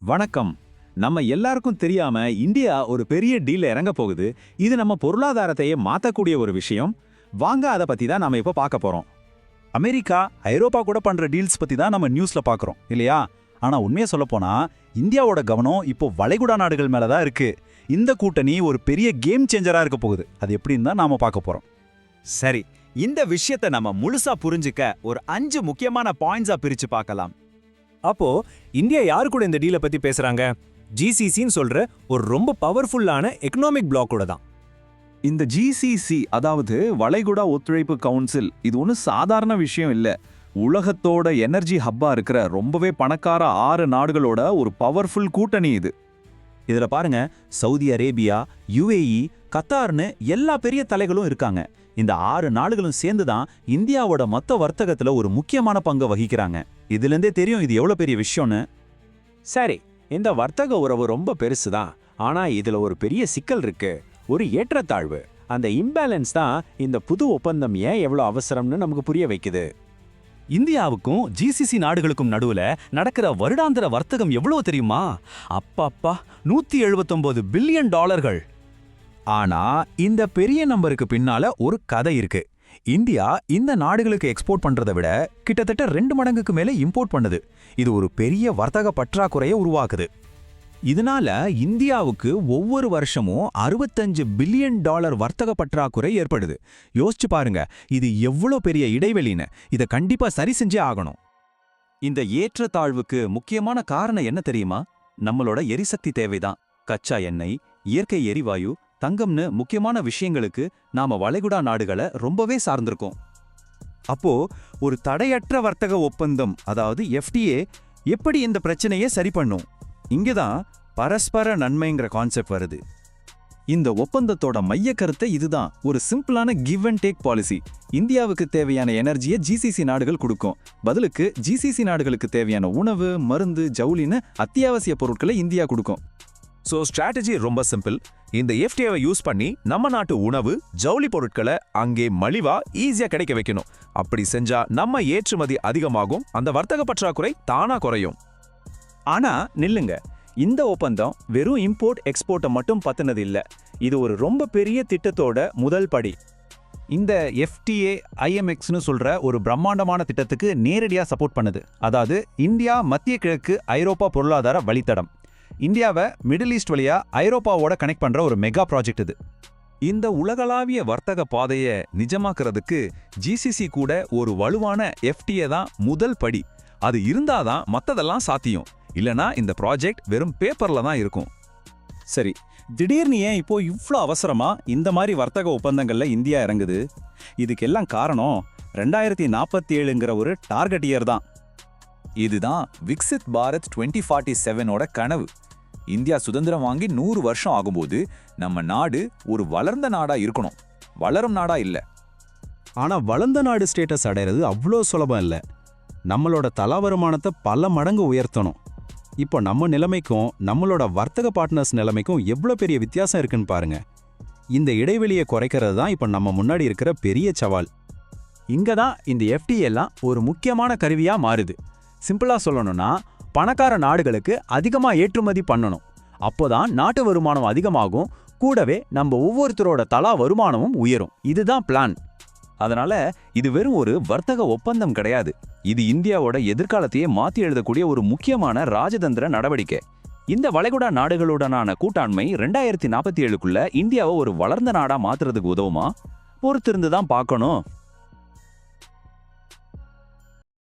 வணக்கம். நம்ம எல்லாருக்கும் தெரியாம இந்தியா ஒரு பெரிய டீல்ல இறங்க போகுது. இது நம்ம பொருளாதாரத்தையே மாத்தக்கூடிய ஒரு விஷயம். வாங்க அத பத்தி தான் நாம இப்ப பார்க்க போறோம். அமெரிக்கா ஐரோப்பா கூட பண்ற டீல்ஸ் பத்தி தான் நம்ம நியூஸ்ல பார்க்கறோம் இல்லையா? ஆனா உண்மையை சொல்லப்போனா இந்தியாவோட கவனம் இப்போ வளைகுடா நாடுகள் மேல தான் இருக்கு. இந்த கூட்டணி ஒரு பெரிய கேம் சேஞ்சரா இருக்க போகுது. அது எப்படின்னு தான் நாம பார்க்க போறோம். சரி, இந்த விஷயத்தை நம்ம முழுசா புரிஞ்சுக்க ஒரு 5 முக்கியமான பாயிண்ட்ஸா பிரிச்சு பார்க்கலாம். அப்போ இந்தியா யாரு கூட இந்த டீலை பத்தி பேசுறாங்க? ஜிசிசின்னு சொல்ற ஒரு ரொம்ப பவர்ஃபுல்லான எக்கனாமிக் பிளாக்கோட தான். இந்த ஜிசிசி, அதாவது வளைகுடா ஒத்துழைப்பு கவுன்சில், இது ஒன்றும் சாதாரண விஷயம் இல்ல. உலகத்தோட எனர்ஜி ஹப்பா இருக்கிற ரொம்பவே பணக்கார 6 நாடுகளோட ஒரு பவர்ஃபுல் கூட்டணி இது. இதுல பாருங்க, சவுதி அரேபியா, யுஏஇ, கத்தார்னு எல்லா பெரிய தலைகளும் இருக்காங்க. இந்த 6 நாடுகளும் சேர்ந்து தான் இந்தியாவோட மொத்த வர்த்தகத்துல ஒரு முக்கியமான பங்கு வகிக்கிறாங்க. இதுலேருந்தே தெரியும் இது எவ்வளவு பெரிய விஷயம்னு. சரி, இந்த வர்த்தக உறவு ரொம்ப பெருசுதான். ஆனா இதுல ஒரு பெரிய சிக்கல் இருக்கு, ஒரு ஏற்றத்தாழ்வு. அந்த இம்பேலன்ஸ் தான் இந்த புது ஒப்பந்தம் ஏன் எவ்வளவு அவசரம்னு நமக்கு புரிய வைக்குது. இந்தியாவுக்கும் ஜிசிசி நாடுகளுக்கும் நடுவுல நடக்கிற வருடாந்திர வர்த்தகம் எவ்வளவு தெரியுமா? அப்பப்பா, $179 பில்லியன். ஆனா இந்த பெரிய நம்பருக்கு பின்னால ஒரு கதை இருக்கு. இந்தியா இந்த நாடுகளுக்கு எக்ஸ்போர்ட் பண்றதை விட கிட்டத்தட்ட 2 மடங்குக்கு மேல இம்போர்ட் பண்ணுது. இது ஒரு பெரிய வர்த்தக பற்றாக்குறையை உருவாக்குது. இதனால இந்தியாவுக்கு ஒவ்வொரு வருஷமும் $65 பில்லியன் வர்த்தக பற்றாக்குறை ஏற்படுது. யோசிச்சு பாருங்க, இது எவ்வளோ பெரிய இடைவெளின்னு. இதை கண்டிப்பா சரி செஞ்சே ஆகணும். இந்த ஏற்றத்தாழ்வுக்கு முக்கியமான காரணம் என்ன தெரியுமா? நம்மளோட எரிசக்தி தேவைதான். கச்சா எண்ணெய், இயற்கை எரிவாயு, தங்கம்னு முக்கியமான விஷயங்களுக்கு நாம வளைகுடா நாடுகளை ரொம்பவே சார்ந்திருக்கோம். அப்போ ஒரு தடையற்ற வர்த்தக ஒப்பந்தம், அதாவது எஃப்டிஏ, எப்படி இந்த பிரச்சனையை சரி பண்ணும்? இங்கதான் பரஸ்பர நன்மைங்கிற கான்செப்ட் வருது. இந்த ஒப்பந்தத்தோட மைய கருத்தை இதுதான். ஒரு சிம்பிளான கிவ் அண்ட் டேக் பாலிசி. இந்தியாவுக்கு தேவையான எனர்ஜியை ஜிசிசி நாடுகள் கொடுக்கும். பதிலுக்கு ஜிசிசி நாடுகளுக்கு தேவையான உணவு, மருந்து, ஜவுளின்னு அத்தியாவசிய பொருட்களை இந்தியா கொடுக்கும். சோ ஸ்ட்ராட்டஜி ரொம்ப சிம்பிள். இந்த எஃப்டிஏவை யூஸ் பண்ணி நம்ம நாட்டு உணவு, ஜவுளி பொருட்களை அங்கே மலிவா ஈஸியா கிடைக்க வைக்கணும். அப்படி செஞ்சா நம்ம ஏற்றுமதி அதிகமாகும், அந்த வர்த்தக பற்றாக்குறை தானா குறையும். ஆனா நில்லுங்க, இந்த ஒப்பந்தம் வெறும் இம்போர்ட் எக்ஸ்போர்ட்டை மட்டும் பத்தினது இல்ல. இது ஒரு ரொம்ப பெரிய திட்டத்தோட முதல் படி. இந்த எஃப்டிஏ ஐஎம்எக்ஸ்னு சொல்ற ஒரு பிரம்மாண்டமான திட்டத்துக்கு நேரடியா சப்போர்ட் பண்ணுது. அதாவது இந்தியா மத்திய கிழக்கு ஐரோப்பா பொருளாதார வழித்தடம். இந்தியாவை மிடில் ஈஸ்ட் வழியா ஐரோப்பாவோட கனெக்ட் பண்ற ஒரு மெகா ப்ராஜெக்ட் இது. இந்த உலகளாவிய வர்த்தக பாதையை நிஜமாக்குறதுக்கு ஜிசிசி கூட ஒரு வலுவான எஃப்டிஏ தான் முதல் படி. அது இருந்தாதான் மத்ததெல்லாம் சாத்தியம். இல்லனா இந்த ப்ராஜெக்ட் வெறும் பேப்பர்ல தான் இருக்கும். சரி, திடீர்னு ஏன் இப்போ இவ்ளோ அவசரமா இந்த மாதிரி வர்த்தக ஒப்பந்தங்கள்ல இந்தியா இறங்குது? இதுக்கெல்லாம் காரணம் 2047ங்கிற ஒரு டார்கெட் இயர் தான். இதுதான் விக்சித் பாரத் 2047ஓட கனவு. இந்தியா சுதந்திரம் வாங்கி 100 வருஷம் ஆகும்போது நம்ம நாடு ஒரு வளர்ந்த நாடா இருக்கணும், வளரும் நாடா இல்ல. ஆனா வளர்ந்த நாடு ஸ்டேட்டஸ் அடையிறது அவ்வளோ சுலபம் இல்ல. நம்மளோட தலா வருமானத்தை பல மடங்கு உயர்த்தணும். இப்போ நம்ம நிலைமைக்கும் நம்மளோட வர்த்தக பார்ட்னர்ஸ் நிலைமைக்கும் எவ்வளோ பெரிய வித்தியாசம் இருக்குன்னு பாருங்க. இந்த இடைவெளியை குறைக்கிறது தான் இப்போ நம்ம முன்னாடி இருக்கிற பெரிய சவால். இங்க தான் இந்த எஃப்டிஏலாம் ஒரு முக்கியமான கருவியா மாறுது. சிம்பிளா சொல்லணும்னா, பணக்கார நாடுகளுக்கு அதிகமா ஏற்றுமதி பண்ணணும். அப்போதான் நாட்டு வருமானம் அதிகமாகும், கூடவே நம்ம ஒவ்வொருத்தரோட தலா வருமானமும் உயரும். இதுதான் பிளான். அதனால இது வெறும் ஒரு வர்த்தக ஒப்பந்தம் கிடையாது. இது இந்தியாவோட எதிர்காலத்தையே மாத்தி எழுதக்கூடிய ஒரு முக்கியமான ராஜதந்திர நடவடிக்கை. இந்த வளைகுடா நாடுகளுடனான கூட்டாண்மை 2047க்குள்ள இந்தியாவை ஒரு வளர்ந்த நாடா மாத்துறதுக்கு உதவுமா? பொறுத்திருந்து தான் பார்க்கணும்.